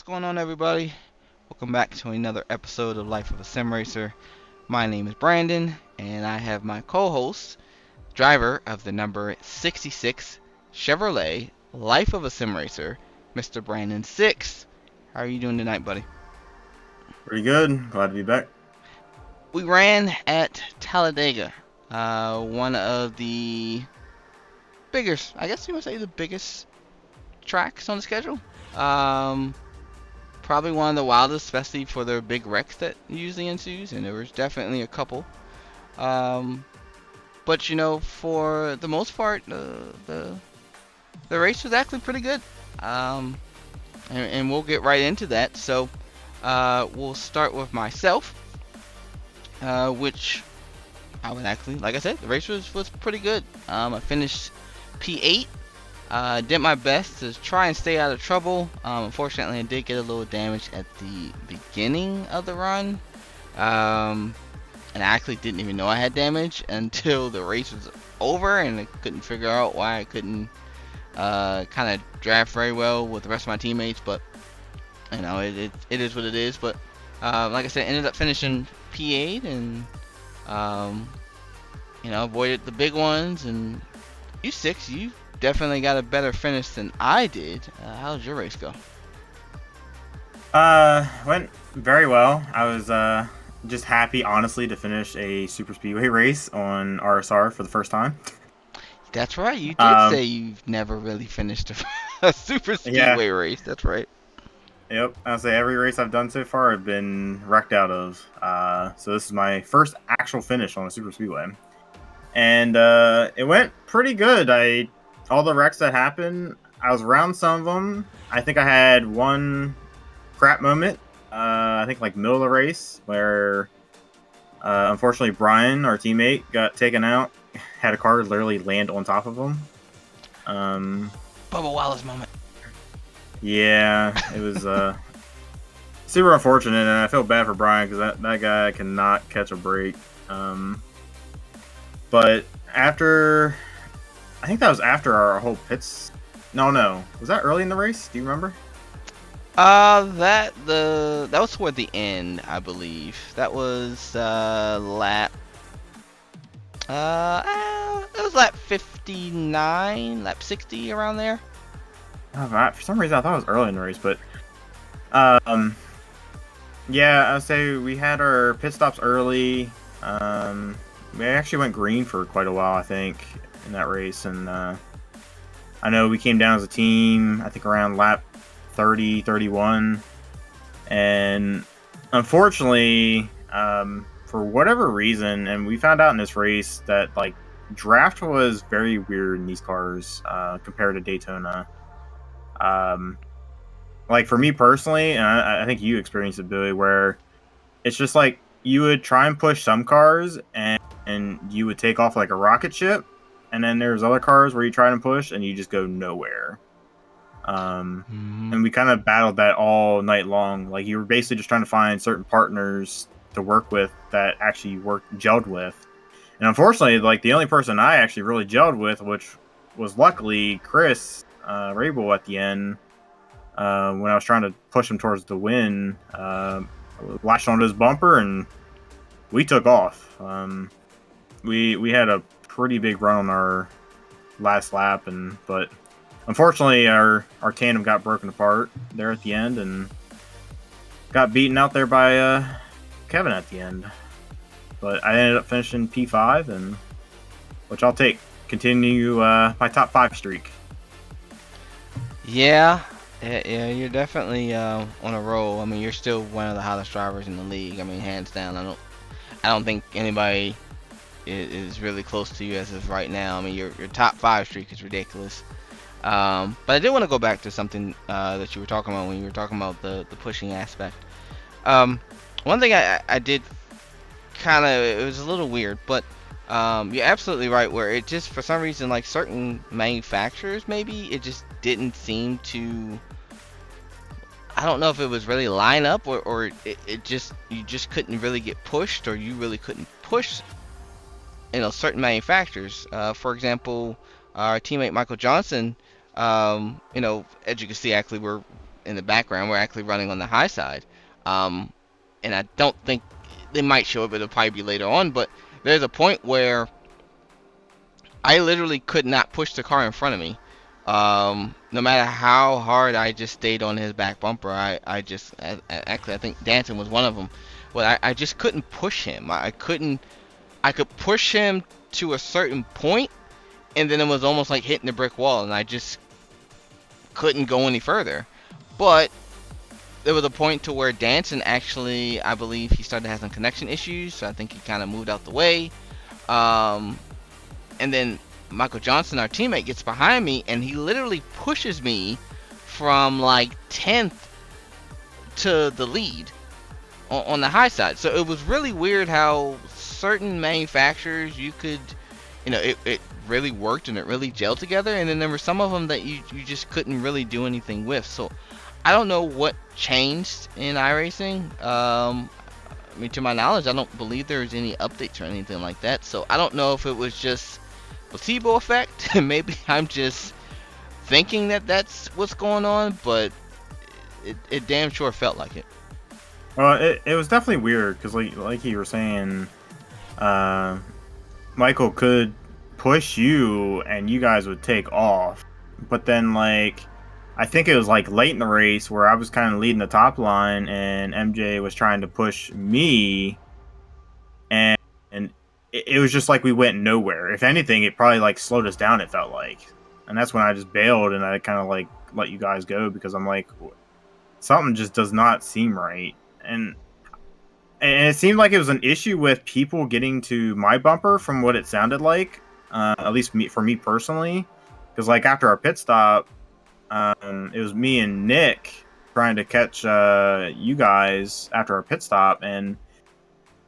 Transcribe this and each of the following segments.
going on, everybody? Welcome back to another episode of Life of a Sim Racer. My name is Brandon, and I have my co-host, driver of the number 66 Chevrolet Life of a Sim Racer, Mr. Brandon Six. How are you doing tonight, buddy? Pretty good. Glad to be back. We ran at Talladega, one of the biggest, I guess you would say the biggest tracks on the schedule. Um, Probably one of the wildest, especially for their big wrecks that usually ensues, and there was definitely a couple. Um, but for the most part, the race was actually pretty good. Um, and we'll get right into that. So we'll start with myself, which I would actually, like I said, the race was pretty good. I finished P8. Did my best to try and stay out of trouble. Unfortunately, I did get a little damage at the beginning of the run. And I actually didn't even know I had damage until the race was over, and I couldn't figure out why I couldn't kind of draft very well with the rest of my teammates. But it is what it is. But like I said, ended up finishing P8, and um, avoided the big ones. And you six, you definitely got a better finish than I did. How did your race go? Went very well. I was just happy, honestly, to finish a super speedway race on RSR for the first time. That's right. You did Um, say you've never really finished a super yeah, speedway race. That's right. yep. I'll say every race I've done so far, I've been wrecked out of. So this is my first actual finish on a super speedway, and it went pretty good. All the wrecks that happened, I was around some of them. I think I had one crap moment. I think like middle of the race where unfortunately Brian, our teammate, got taken out. Had a car literally land on top of him. Um, Bubba Wallace moment. yeah, it was super unfortunate, and I feel bad for Brian because that guy cannot catch a break. But after, I think that was after our whole pits. No, was that early in the race? Do you remember? That was toward the end, I believe. That was lap. It was lap 59, lap 60, around there. Oh, for some reason, I thought it was early in the race, but um, yeah, I'd say we had our pit stops early. We actually went green for quite a while, I think, in that race, and I know we came down as a team. I think around lap 30, 31, and unfortunately, for whatever reason, and we found out in this race that like draft was very weird in these cars compared to Daytona. Um, like for me personally, and I think you experienced it, Billy, where it's just like you would try and push some cars and you would take off like a rocket ship, and then there's other cars where you try and push and you just go nowhere. Hmm. And we kind of battled that all night long. Like you were basically just trying to find certain partners to work with that actually gelled with. And unfortunately, like the only person I actually really gelled with, which was luckily Chris Rabel at the end, when I was trying to push him towards the win, latched onto his bumper and we took off. We had a pretty big run on our last lap, but unfortunately our tandem got broken apart there at the end and got beaten out there by Kevin at the end. But I ended up finishing P5, and which I'll take. Continue my top 5 streak. Yeah, you're definitely on a roll. I mean, you're still one of the hottest drivers in the league. I mean, hands down. I don't think anybody is really close to you as of right now. I mean, your top 5 streak is ridiculous. But I did want to go back to something that you were talking about when you were talking about the pushing aspect. Um, One thing I did kind of, it was a little weird, but you're absolutely right. Where it just, for some reason, like certain manufacturers, maybe it just didn't seem to. I don't know if it was really line up, or it just, you just couldn't really get pushed, or you really couldn't push certain manufacturers. For example, our teammate Michael Johnson, as you can see, actually in the background. We're actually running on the high side, um, and I don't think they might show it, but it'll probably be later on. But there's a point where I literally could not push the car in front of me. No matter how hard I just stayed on his back bumper, actually, I think Danton was one of them. But I just couldn't push him. I could push him to a certain point, and then it was almost like hitting the brick wall, and I just couldn't go any further. But there was a point to where Danton actually, I believe he started to have some connection issues, so I think he kind of moved out the way. Um, and then Michael Johnson, our teammate, gets behind me, and he literally pushes me from like 10th to the lead on the high side. So it was really weird how certain manufacturers you could, it really worked and it really gelled together, and then there were some of them that you just couldn't really do anything with. So I don't know what changed in iRacing. I mean, to my knowledge, I don't believe there was any updates or anything like that. So I don't know if it was just placebo effect. Maybe I'm just thinking that that's what's going on, but it damn sure felt like it. Well, it was definitely weird because, like you were saying, Michael could push you and you guys would take off, but then I think it was like late in the race where I was kind of leading the top line and MJ was trying to push me, and it was just like we went nowhere. If anything, it probably like slowed us down. It felt like, and that's when I just bailed and I kind of like let you guys go because I'm like, something just does not seem right. And it seemed like it was an issue with people getting to my bumper from what it sounded like, at least for me personally, because like after our pit stop, it was me and Nick trying to catch you guys after our pit stop, and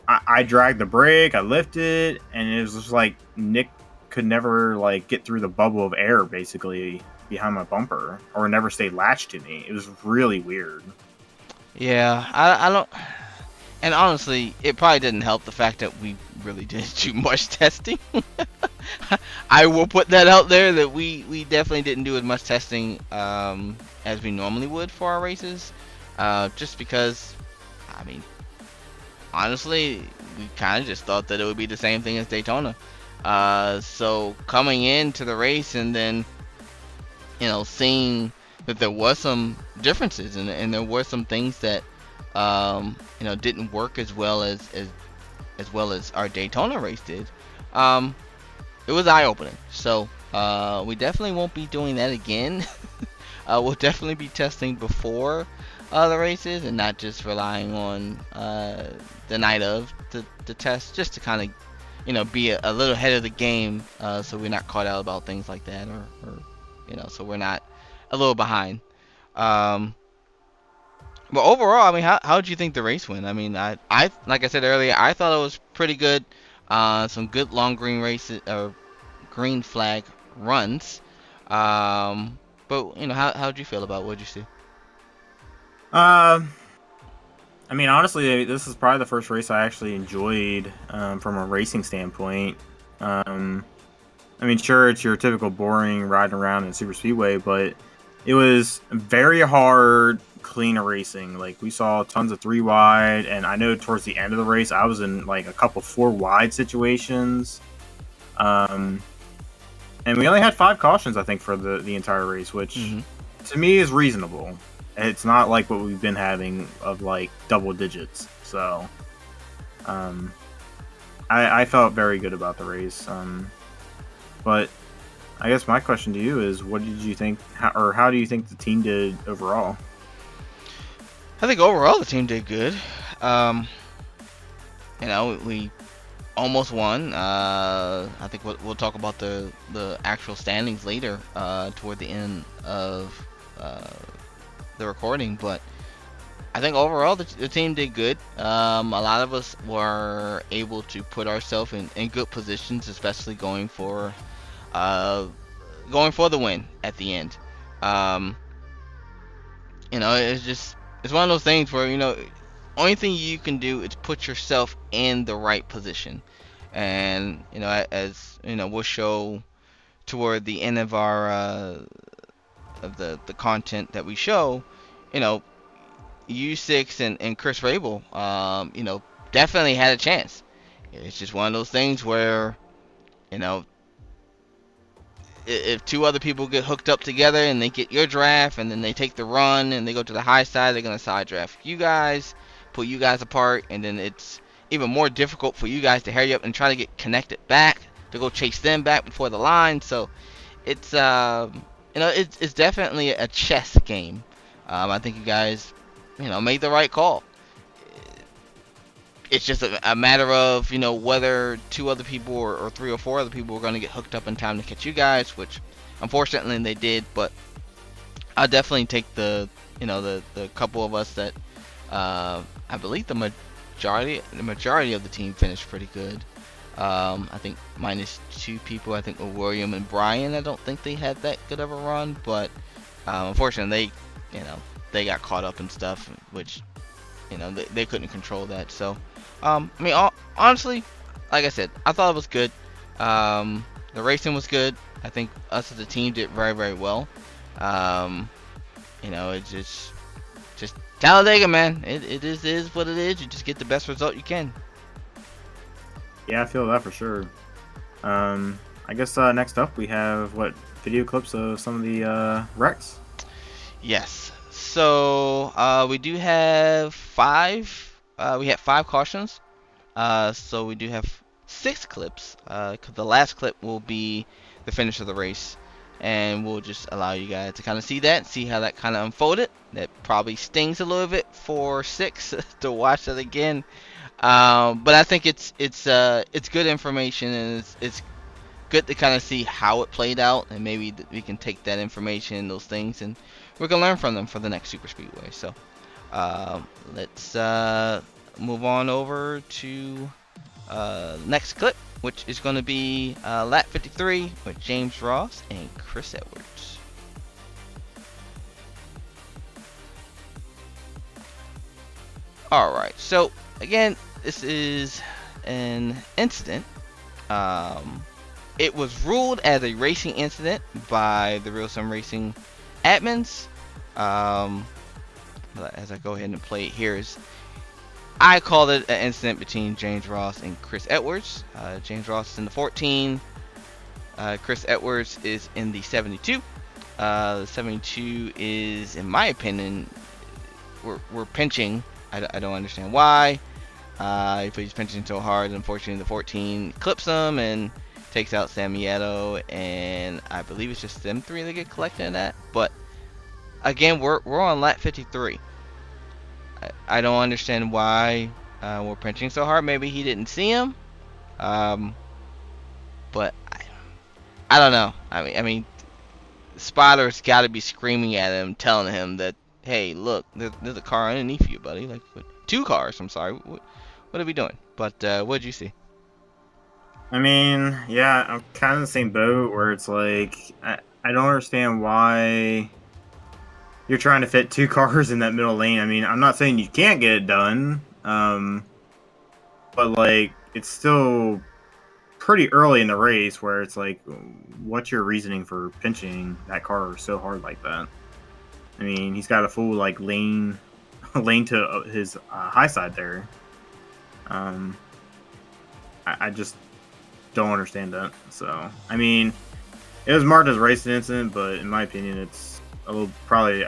I dragged the brake, I lifted, and it was just like Nick could never like get through the bubble of air basically behind my bumper, or never stayed latched to me. It was really weird. Yeah, I don't. And honestly, it probably didn't help the fact that we really didn't do much testing. I will put that out there that we definitely didn't do as much testing as we normally would for our races. Just because, I mean, honestly, we kind of just thought that it would be the same thing as Daytona. So coming into the race and then, seeing that there was some differences and there were some things that didn't work as well as our Daytona race did. It was eye-opening. So we definitely won't be doing that again. We'll definitely be testing before the races and not just relying on the night of to test, just to kind of be a little ahead of the game, so we're not caught out about things like that, or so we're not a little behind. But overall, I mean, how did you think the race went? I mean, I like I said earlier, I thought it was pretty good. Some good long green races, green flag runs. But how did you feel about what you see? I mean, honestly, this is probably the first race I actually enjoyed from a racing standpoint. I mean, sure, it's your typical boring riding around in super speedway, but it was very hard, clean racing. Like, we saw tons of 3 wide, and I know towards the end of the race, I was in like a couple 4 wide situations. And we only had 5 cautions, I think, for the entire race, which to me is reasonable. It's not like what we've been having of like double digits. So, I felt very good about the race. But I guess my question to you is, what did you think, how do you think the team did overall? I think overall the team did good. We almost won. I think we'll talk about the actual standings later, toward the end of the recording. But I think overall the team did good. A lot of us were able to put ourselves in good positions, especially going for the win at the end. It's one of those things where only thing you can do is put yourself in the right position, and as we'll show toward the end of our of the content that we show. you know, U6 and Chris Rabel, definitely had a chance. It's just one of those things where, you know, if two other people get hooked up together and they get your draft and then they take the run and they go to the high side, they're gonna side draft you guys, pull you guys apart, and then it's even more difficult for you guys to hurry up and try to get connected back to go chase them back before the line. So it's it's definitely a chess game. I think you guys, made the right call. It's just a matter of whether two other people or three or four other people are going to get hooked up in time to catch you guys, which unfortunately they did. But I'll definitely take the couple of us that I believe the majority of the team finished pretty good. I think minus two people. I think William and Brian. I don't think they had that good of a run, but unfortunately they got caught up in stuff, which they couldn't control that. So honestly, like I said, I thought it was good. The racing was good. I think us as a team did very, very well. It's just Talladega, man. It is what it is. You just get the best result you can. Yeah, I feel that for sure. I guess next up we have video clips of some of the wrecks. Yes. So we do have five. We had five cautions. So we do have six clips. 'Cause the last clip will be the finish of the race, and we'll just allow you guys to kind of see that, see how that kind of unfolded. That probably stings a little bit for six to watch that again. But I think it's good information, and it's good to kind of see how it played out, and maybe we can take that information, those things, and we can learn from them for the next super speedway. So let's move on over to next clip, which is going to be lap 53 with James Ross and Chris Edwards. Alright, so again, this is an incident. It was ruled as a racing incident by the Real Sim Racing admins. As I go ahead and play it here, I called it an incident between James Ross and Chris Edwards. James Ross is in the 14. Chris Edwards is in the 72. The 72 is, in my opinion, we're pinching. I don't understand why. If he's pinching so hard, unfortunately, the 14 clips him and takes out Samieto, and I believe it's just them three that get collected in that. But again, we're on lap 53. I don't understand why we're pinching so hard. Maybe he didn't see him, but I don't know. I mean, spotters got to be screaming at him, telling him that, hey, look, there's a car underneath you, buddy. Like, two cars. I'm sorry. What are we doing? But what'd you see? I mean, yeah, I'm kind of in the same boat where it's like I don't understand why you're trying to fit two cars in that middle lane. I mean, I'm not saying you can't get it done, but like it's still pretty early in the race where it's like, what's your reasoning for pinching that car so hard like that? I mean, he's got a full like lane to his high side there. I just don't understand that. So, I mean, it was marked as a racing incident, but in my opinion, it's a little probably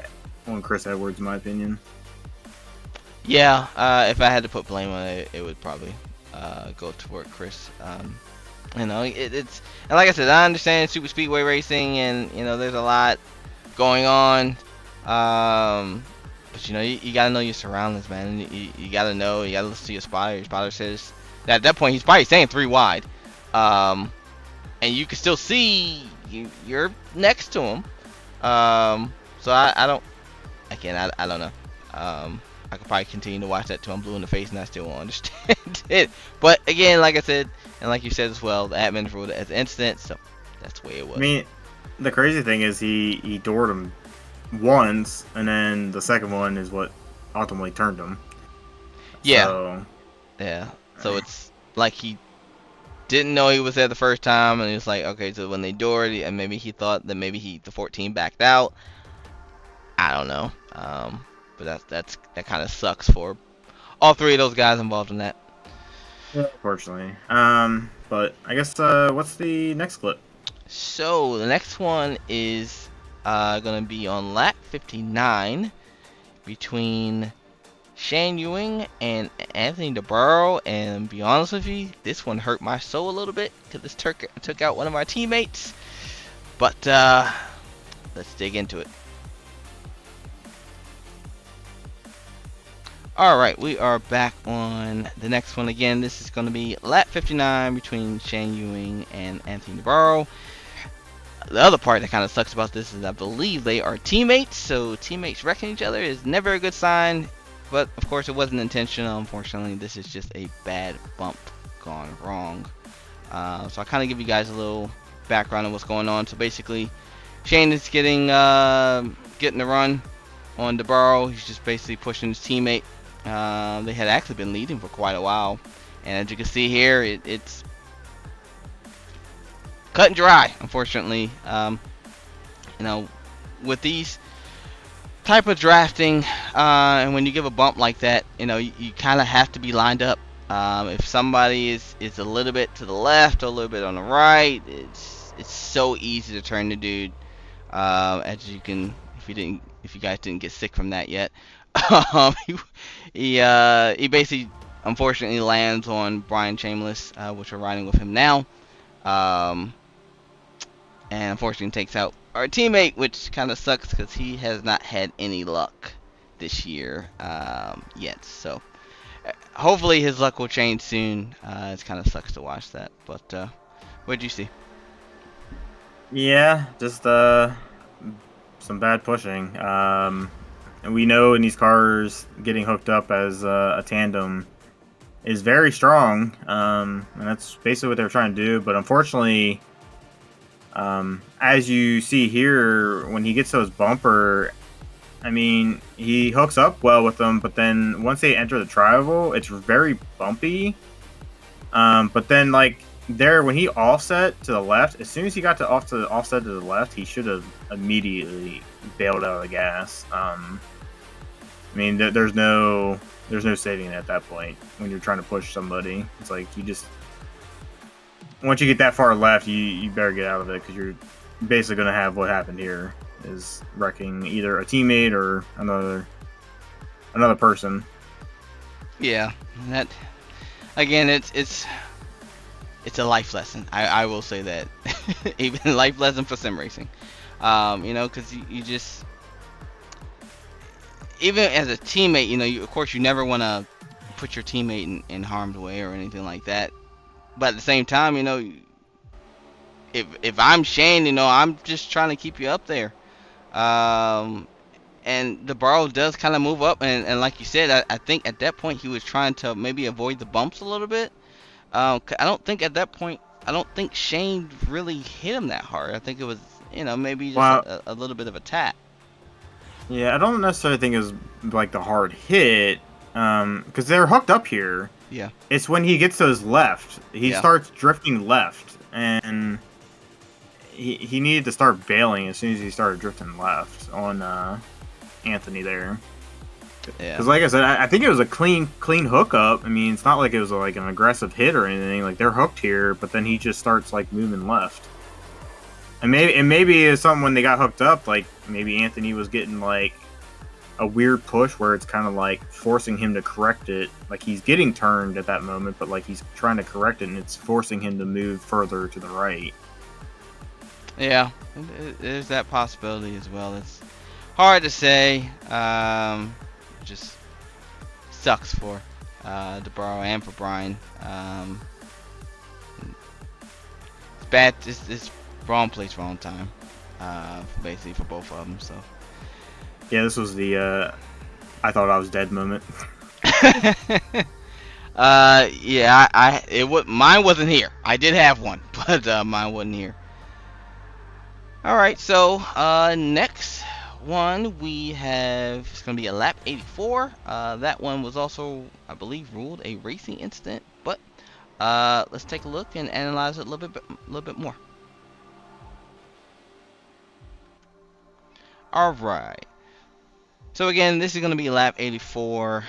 on Chris Edwards, in my opinion. Yeah, if I had to put blame on it, it would probably go toward Chris. It's and like I said, I understand super speedway racing, and there's a lot going on. But you gotta know your surroundings, man. You gotta know. You gotta listen to your spotter. Your spotter says that at that point he's probably saying 3 wide, and you can still see you're next to him. So I don't. Again, I don't know. I could probably continue to watch that till I'm blue in the face and I still won't understand it. But again, like I said, and like you said as well, the admins ruled it as an incident, so that's the way it was. I mean, the crazy thing is he doored him once, and then the second one is what ultimately turned him. Yeah. So, yeah. So it's like he didn't know he was there the first time, and he was like, okay, so when they doored, and maybe he thought that maybe the 14 backed out. I don't know. But that kind of sucks for all three of those guys involved in that. Yeah, unfortunately. But I guess what's the next clip? So the next one is gonna be on lap 59 between Shane Ewing and Anthony DeBarro. And to be honest with you, this one hurt my soul a little bit because this took out one of our teammates. But let's dig into it. Alright, we are back on the next one again. This is going to be lap 59 between Shane Ewing and Anthony DeBarro. The other part that kind of sucks about this is I believe they are teammates, so teammates wrecking each other is never a good sign. But of course, it wasn't intentional. Unfortunately, this is just a bad bump gone wrong. So I kind of give you guys a little background of what's going on. So basically, Shane is getting the run on DeBarro. He's just basically pushing his teammate. They had actually been leading for quite a while, and as you can see here, it's cut and dry. Unfortunately, with these type of drafting, and when you give a bump like that, you kind of have to be lined up. If somebody is a little bit to the left or a little bit on the right, it's so easy to turn the dude. As you can, if you guys didn't get sick from that yet, he basically unfortunately lands on Brian Chambliss, which we're riding with him now, and unfortunately takes out our teammate, which kind of sucks because he has not had any luck this year yet. So hopefully his luck will change soon. It kind of sucks to watch that, but what did you see? Yeah, just some bad pushing. And we know in these cars, getting hooked up as a tandem is very strong, and that's basically what they were trying to do. But unfortunately, as you see here, when he gets to his bumper, I mean, he hooks up well with them, but then once they enter the tri-oval, it's very bumpy. But then, like, when he offset to the left, as soon as he got to offset to the left, he should have immediately bailed out of the gas. I mean, there's no saving it at that point when you're trying to push somebody. It's like once you get that far left, you better get out of it because you're basically going to have what happened here is wrecking either a teammate or another person. Yeah, that again, it's a life lesson. I will say that, even a life lesson for sim racing. Because you just, even as a teammate, of course you never want to put your teammate in harm's way or anything like that. But at the same time, if I'm Shane, I'm just trying to keep you up there. And the DeBarro does kind of move up, and like you said, I think at that point he was trying to maybe avoid the bumps a little bit. I don't think at that point, I don't think Shane really hit him that hard. I think it was, maybe just a little bit of a tap. Yeah, I don't necessarily think it was like the hard hit, because they're hooked up here. Yeah. It's when he gets to his left, he Yeah. starts drifting left, and he needed to start bailing as soon as he started drifting left on Anthony there. Yeah. Because like I said, I think it was a clean hookup. I mean, it's not like it was like an aggressive hit or anything. Like they're hooked here, but then he just starts like moving left. And maybe it's something when they got hooked up, like maybe Anthony was getting like a weird push where it's kind of like forcing him to correct it. Like he's getting turned at that moment, but like he's trying to correct it, and it's forcing him to move further to the right. Yeah, there's that possibility as well. It's hard to say. Just sucks for DeBarro and for Brian. It's bad. It's wrong place, wrong time. Basically for both of them. So. Yeah, this was the I thought I was dead moment. Yeah, mine wasn't here. I did have one, but mine wasn't here. All right, so next one we have, it's gonna be a lap 84. That one was also, I believe, ruled a racing incident, but let's take a look and analyze it a little bit more. All right. So again, this is going to be lap 84.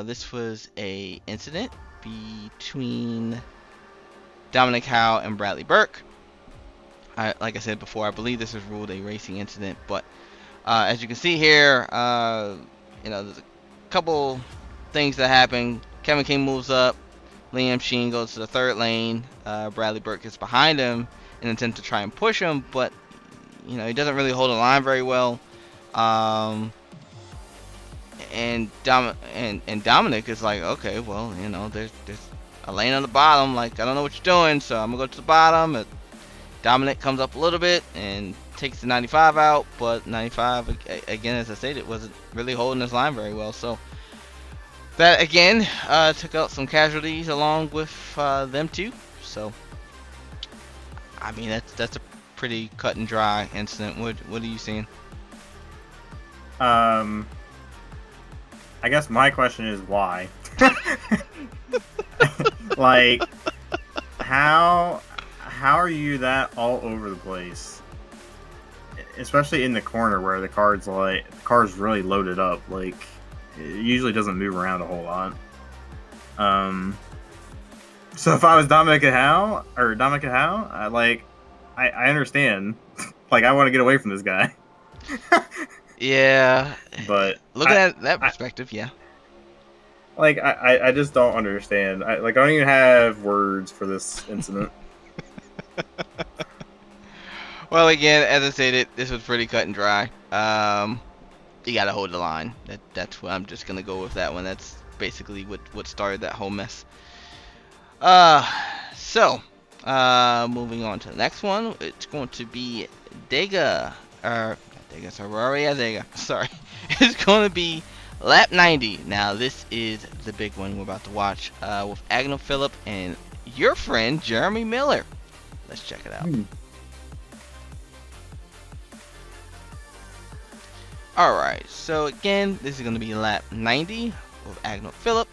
This was a incident between Dominic Howe and Bradley Burke. Like I said before, I believe this was ruled a racing incident, but as you can see here, there's a couple things that happen. Kevin King moves up. Liam Sheen goes to the third lane. Bradley Burke gets behind him in an attempt to try and push him, but he doesn't really hold the line very well. Um, and Dominic is like, okay, well, there's a lane on the bottom. Like, I don't know what you're doing, so I'm gonna go to the bottom. Dominic comes up a little bit and takes the 95 out, but 95, again, as I stated, wasn't really holding his line very well. So that again took out some casualties along with them too. So I mean, that's a pretty cut and dry incident. What are you seeing? I guess my question is why. Like, how are you that all over the place? Especially in the corner where the car's really loaded up. Like, it usually doesn't move around a whole lot. So if I was Dominic Howe, I understand. Like, I want to get away from this guy. Yeah, But looking at that perspective, yeah. I just don't understand. I don't even have words for this incident. Well, again, as I stated, this was pretty cut and dry. You gotta hold the line. That's what I'm just gonna go with that one. That's basically what started that whole mess. So, moving on to the next one. It's going to be Dega, Dega. Sorry, it's going to be lap 90. Now, this is the big one we're about to watch with Admiral, Phillip, and your friend Jeremy Miller. Let's check it out. Alright, so again, this is going to be lap 90 with Admiral, Phillip,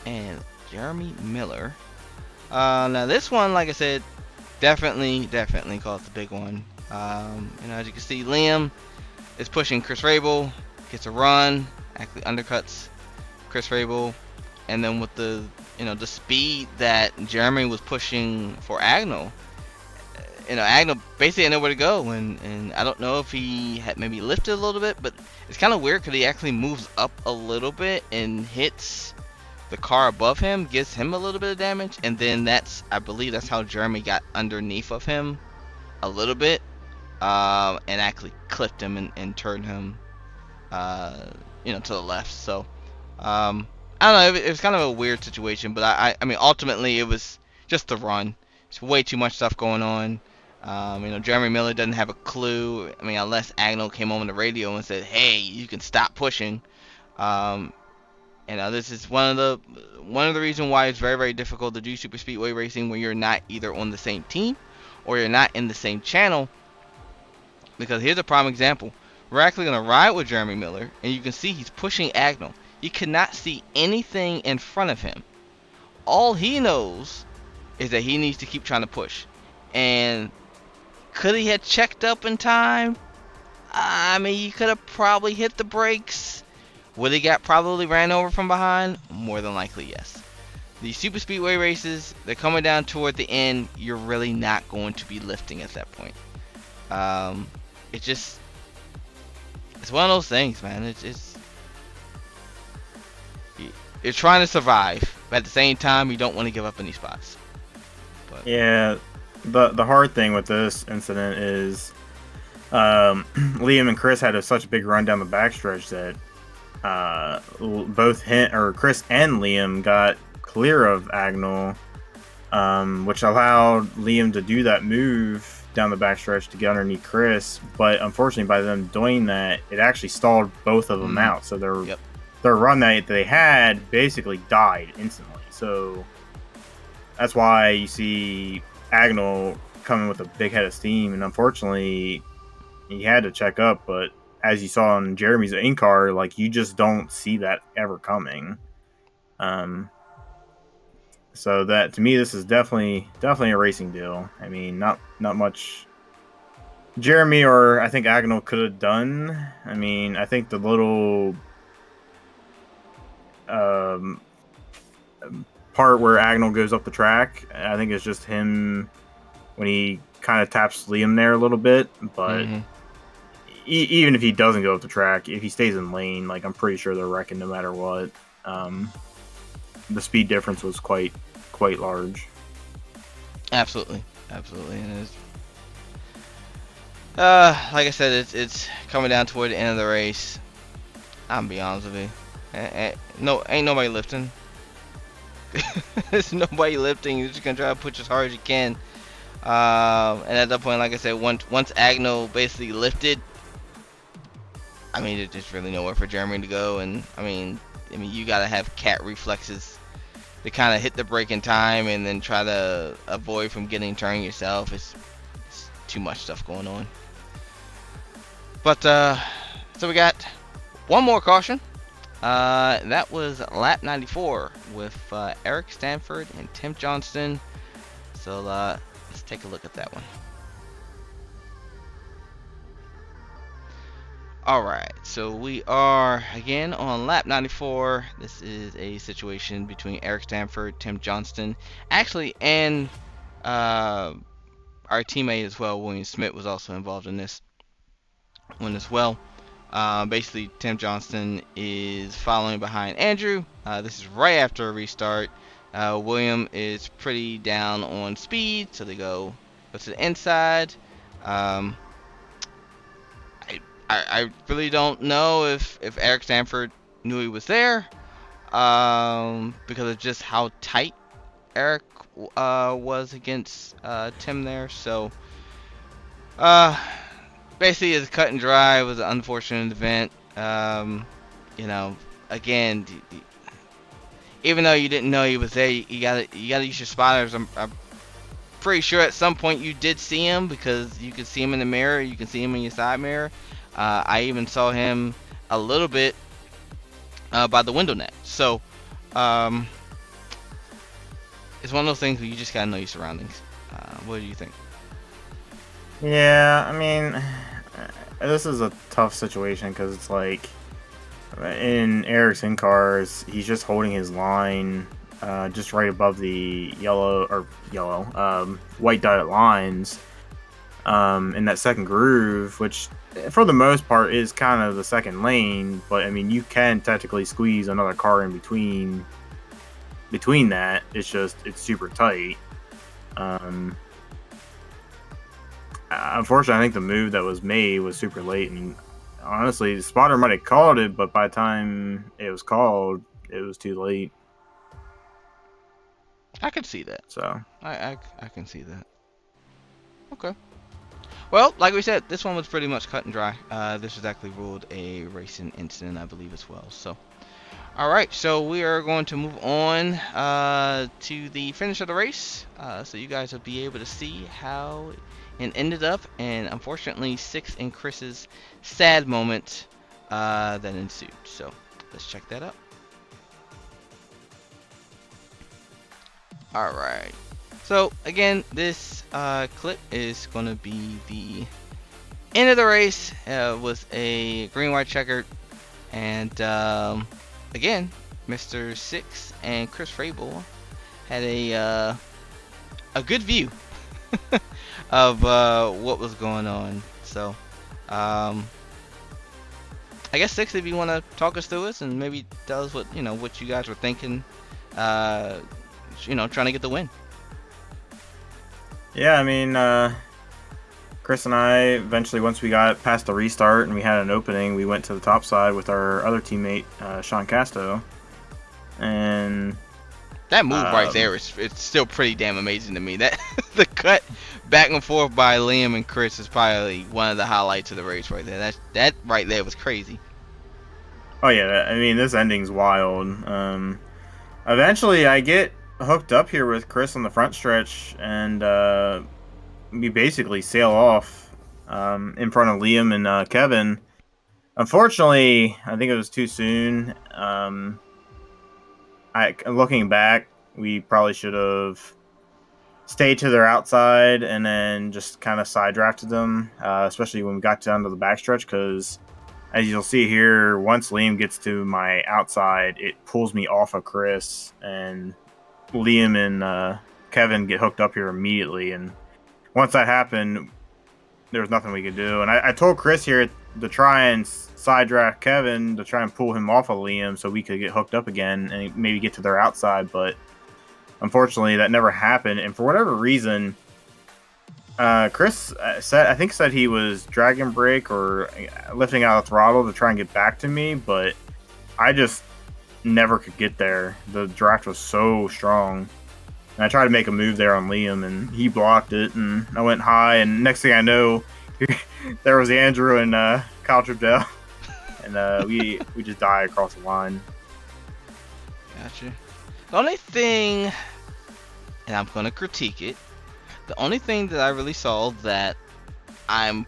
and Jeremy Miller. Now this one, like I said, definitely caused the big one. As you can see, Liam is pushing Chris Rabel, gets a run, actually undercuts Chris Rabel, and then with the speed that Jeremy was pushing for Agnell, Agnell basically had nowhere to go, and I don't know if he had maybe lifted a little bit, but it's kind of weird because he actually moves up a little bit and hits the car above him, gives him a little bit of damage, and then I believe that's how Jeremy got underneath of him a little bit, and actually clipped him and turned him, to the left. So, I don't know, it was kind of a weird situation, but I mean, ultimately it was just the run. It's way too much stuff going on. Jeremy Miller doesn't have a clue. I mean, unless Agnell came on the radio and said, "Hey, you can stop pushing." This is one of the reasons why it's very, very difficult to do super speedway racing when you're not either on the same team or you're not in the same channel. Because here's a prime example: we're actually gonna ride with Jeremy Miller, and you can see he's pushing Agnell. You cannot see anything in front of him. All he knows is that he needs to keep trying to push. And could he have checked up in time? I mean, he could have probably hit the brakes. Would he got probably ran over from behind? More than likely, yes. These super speedway races, they're coming down toward the end. You're really not going to be lifting at that point. It's one of those things, man. You're trying to survive, but at the same time, you don't want to give up any spots. But yeah, the hard thing with this incident is Liam and Chris had such a big run down the backstretch that both Chris and Liam got clear of Agnell, which allowed Liam to do that move down the backstretch to get underneath Chris. But unfortunately, by them doing that, it actually stalled both of them out. So their run that they had basically died instantly. So that's why you see Agnell coming with a big head of steam, and unfortunately, he had to check up. But as you saw in Jeremy's in-car, like, you just don't see that ever coming. So that, to me, this is definitely a racing deal. I mean, not much Jeremy or I think Agnell could have done. I mean, I think the little um, part where Agnell goes up the track, I think it's just him when he kind of taps Liam there a little bit. But Mm-hmm. even if he doesn't go up the track, if he stays in lane, like I'm pretty sure they're wrecking no matter what. The speed difference was quite large. Absolutely, absolutely, and it's like I said, it's coming down toward the end of the race. I'm gonna be honest with you, no, ain't nobody lifting. There's nobody lifting. You're just gonna try to push as hard as you can. And at that point, like I said, once Agnell basically lifted, I mean, there's just really nowhere for Jeremy to go. And I mean, you gotta have cat reflexes to kind of hit the brake in time and then try to avoid from getting turned yourself. It's too much stuff going on. But so we got one more caution. That was lap 94 with Eric Stanford and Tim Johnston. So let's take a look at that one. Alright, so we are again on lap 94. This is a situation between Eric Stanford, Tim Johnston, actually, and uh, our teammate as well, William Smith, was also involved in this one as well. Basically, Tim Johnston is following behind Andrew. This is right after a restart. William is pretty down on speed, so they go to the inside. Um, I really don't know if Eric Stanford knew he was there, because of just how tight Eric was against Tim there. So uh, basically, it's cut and dry. It was an unfortunate event. You know, again, even though you didn't know he was there, you gotta use your spotters. I'm pretty sure at some point you did see him because you could see him in the mirror. You can see him in your side mirror. I even saw him a little bit by the window net. So um, it's one of those things where you just gotta know your surroundings. What do you think? Yeah, I mean, this is a tough situation because it's like in Eric's in cars, he's just holding his line just right above the white dotted lines in that second groove, which for the most part is kind of the second lane. But I mean, you can technically squeeze another car in between that. It's just it's super tight. Unfortunately, I think the move that was made was super late, and honestly, the spotter might have called it, but by the time it was called, it was too late. I can see that. So I can see that. Okay. Well, like we said, this one was pretty much cut and dry. This was actually ruled a racing incident, I believe, as well. So, all right. So we are going to move on to the finish of the race. So you guys will be able to see how it ended up, and unfortunately, Six and Chris's sad moment that ensued. So let's check that out. All right. So again, this clip is going to be the end of the race. Was a green-white checkered, and again, Mr. Six and Chris Rabel had a good view of what was going on. So I guess Six, if you want to talk us through this and maybe tell us what you guys were thinking, trying to get the win. yeah, I mean, Chris and I eventually, once we got past the restart and we had an opening, we went to the top side with our other teammate, Sean Casto, and That move right there it's still pretty damn amazing to me. That the cut back and forth by Liam and Chris is probably one of the highlights of the race right there. That right there was crazy. oh yeah, I mean this ending's wild. Eventually, I get hooked up here with Chris on the front stretch, and we basically sail off in front of Liam and Kevin. Unfortunately, I think it was too soon. Looking back, we probably should have stayed to their outside and then just kind of side drafted them, especially when we got down to the backstretch. Because as you'll see here, once Liam gets to my outside, it pulls me off of Chris, and Liam and Kevin get hooked up here immediately. And once that happened, there was nothing we could do. And I told Chris here to try and side draft Kevin to try and pull him off of Liam so we could get hooked up again and maybe get to their outside. But unfortunately, that never happened. And for whatever reason, Chris said he was dragon brake or lifting out the throttle to try and get back to me, but I just never could get there. The draft was so strong. And I tried to make a move there on Liam, and he blocked it, and I went high, and next thing I know, there was Andrew and Kyle Tripdale, and we just died across the line. Gotcha. The only thing, and I'm gonna critique it, the only thing that I really saw that I'm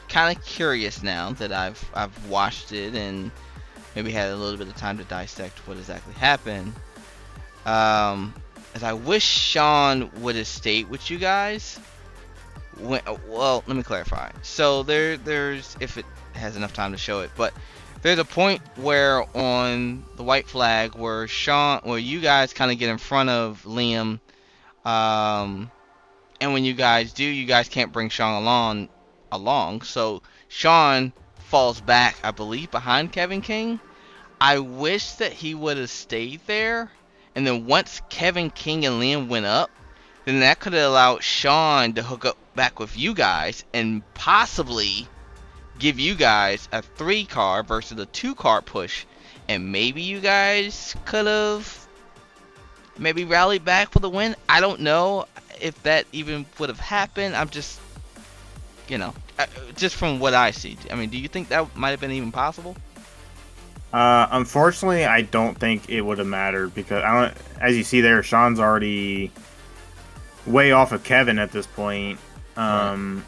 kind of curious now that I've watched it and maybe had a little bit of time to dissect what exactly happened, is I wish Sean would have stayed with you guys. Well, let me clarify. So there's, if it has enough time to show it, but there's a point where on the white flag where you guys kind of get in front of Liam, and when you guys do, you guys can't bring Sean along. So Sean falls back, I believe, behind Kevin King. I wish that he would have stayed there, and then once Kevin King and Liam went up, then that could have allowed Sean to hook up back with you guys and possibly give you guys a 3-car versus a 2-car push, and maybe you guys could have maybe rallied back for the win. I don't know if that even would have happened. I'm just, just from what I see. I mean, do you think that might have been even possible? Unfortunately, I don't think it would have mattered because as you see there, Sean's already way off of Kevin at this point. Right.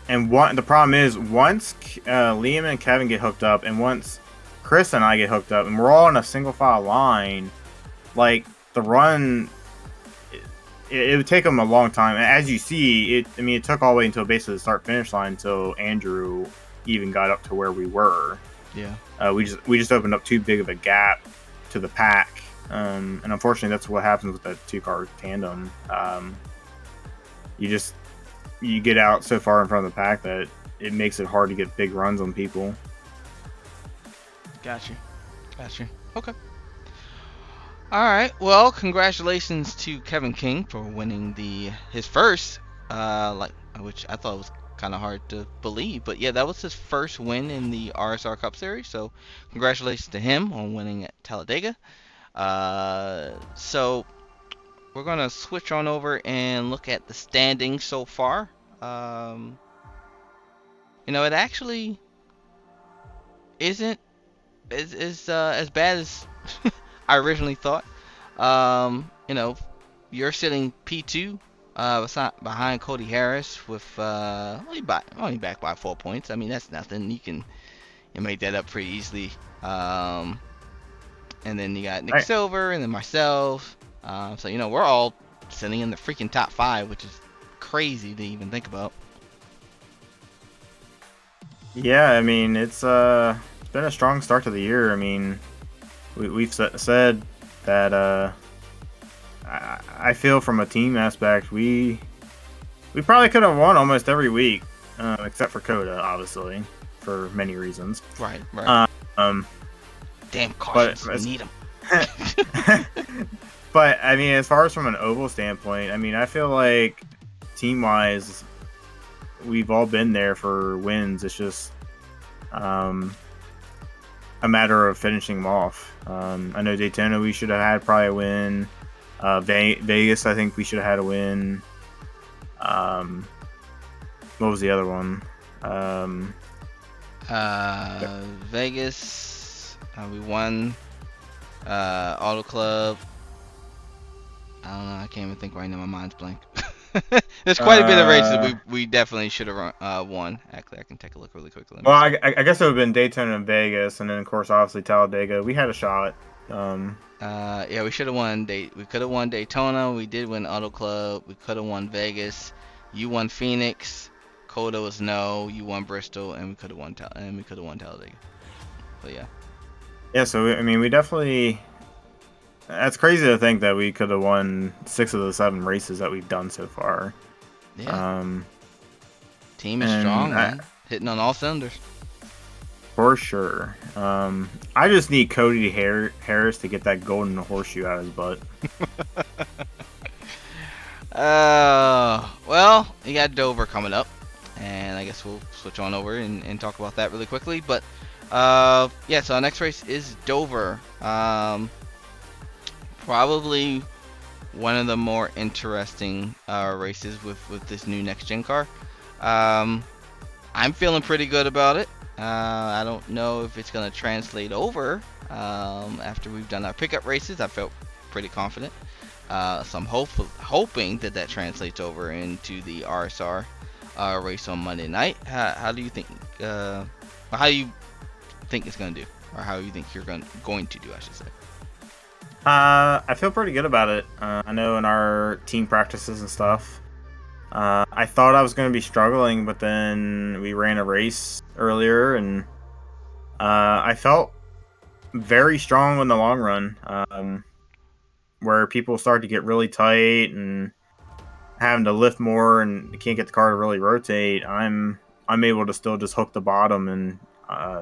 And the problem is once Liam and Kevin get hooked up, and once Chris and I get hooked up, and we're all in a single file line, like the run, it would take them a long time. And as you see, it took all the way until basically the start finish line until Andrew even got up to where we were. Yeah. We just opened up too big of a gap to the pack, and unfortunately, that's what happens with that 2-car tandem. You get out so far in front of the pack that it makes it hard to get big runs on people. Gotcha. Okay. All right. Well, congratulations to Kevin King for winning his first, which I thought was kind of hard to believe, but yeah, that was his first win in the RSR Cup Series. So, congratulations to him on winning at Talladega. So we're gonna switch on over and look at the standings so far. It actually isn't as bad as I originally thought. You're sitting P2, behind Cody Harris with only back by 4 points. I mean, that's nothing. You make that up pretty easily. And then you got Nick Silver and then myself. So we're all sitting in the freaking top 5, which is crazy to even think about. Yeah, I mean it's been a strong start to the year. I mean, we've said that I feel from a team aspect we probably could have won almost every week, except for Coda, obviously, for many reasons. Right. Damn cautions, we need them. But I mean, as far as from an oval standpoint, I mean, I feel like team-wise, we've all been there for wins. It's just a matter of finishing them off. I know Daytona we should have had probably a win. Vegas, I think we should have had a win. What was the other one? Vegas, we won. Auto Club. I don't know. I can't even think right now. My mind's blank. There's quite a bit of races that we definitely should have won. Actually, I can take a look really quickly. Well, I guess it would have been Daytona and Vegas, and then of course, obviously Talladega. We had a shot. Yeah, we should have won. We could have won Daytona. We did win Auto Club. We could have won Vegas. You won Phoenix. Coda was no. You won Bristol, and we could have won Talladega. So yeah. Yeah, so I mean, we definitely. That's crazy to think that we could have won 6 of the 7 races that we've done so far. Yeah. Um, Team is and strong, man. Hitting on all cylinders. For sure. I just need Cody Harris to get that golden horseshoe out of his butt. Well, you got Dover coming up, and I guess we'll switch on over and talk about that really quickly. But yeah, so our next race is Dover. Probably one of the more interesting races with this new next gen car. I'm feeling pretty good about it. I don't know if it's gonna translate over after we've done our pickup races. I felt pretty confident. So I'm hoping that translates over into the RSR race on Monday night. How do you think? How do you think it's gonna do, or how you think you're going to do? I should say. I feel pretty good about it. I know in our team practices and stuff, I thought I was going to be struggling, but then we ran a race earlier, and I felt very strong in the long run. Where people start to get really tight and having to lift more and can't get the car to really rotate, I'm able to still just hook the bottom and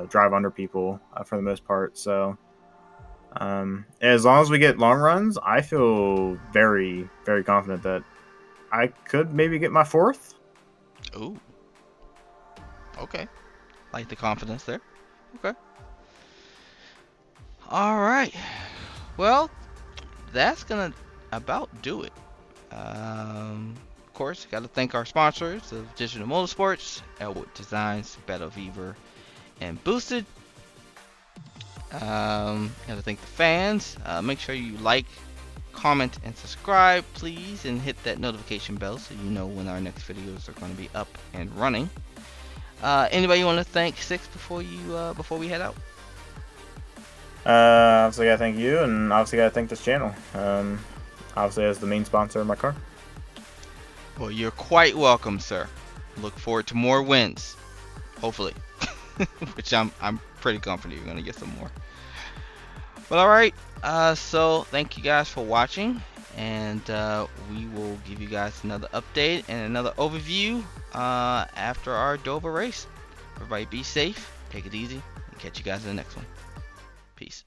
drive under people for the most part. So as long as we get long runs, I feel very, very confident that I could maybe get my 4th. Ooh. Okay. Like the confidence there. Okay. All right. Well, that's gonna about do it. Of course, got to thank our sponsors of Digital-Motorsports, Elwood Designs, Battle Fever, and Boosted. Got to thank the fans. Make sure you like, comment, and subscribe, please, and hit that notification bell so you know when our next videos are going to be up and running. Anybody you want to thank, Six, before we head out? Obviously, gotta thank you, and obviously gotta thank this channel. Obviously, as the main sponsor of my car. Well, you're quite welcome, sir. Look forward to more wins, hopefully. Which I'm pretty confident you're gonna get some more. But all right, so thank you guys for watching, and we will give you guys another update and another overview after our Dover race. Everybody be safe, take it easy, and catch you guys in the next one. Peace.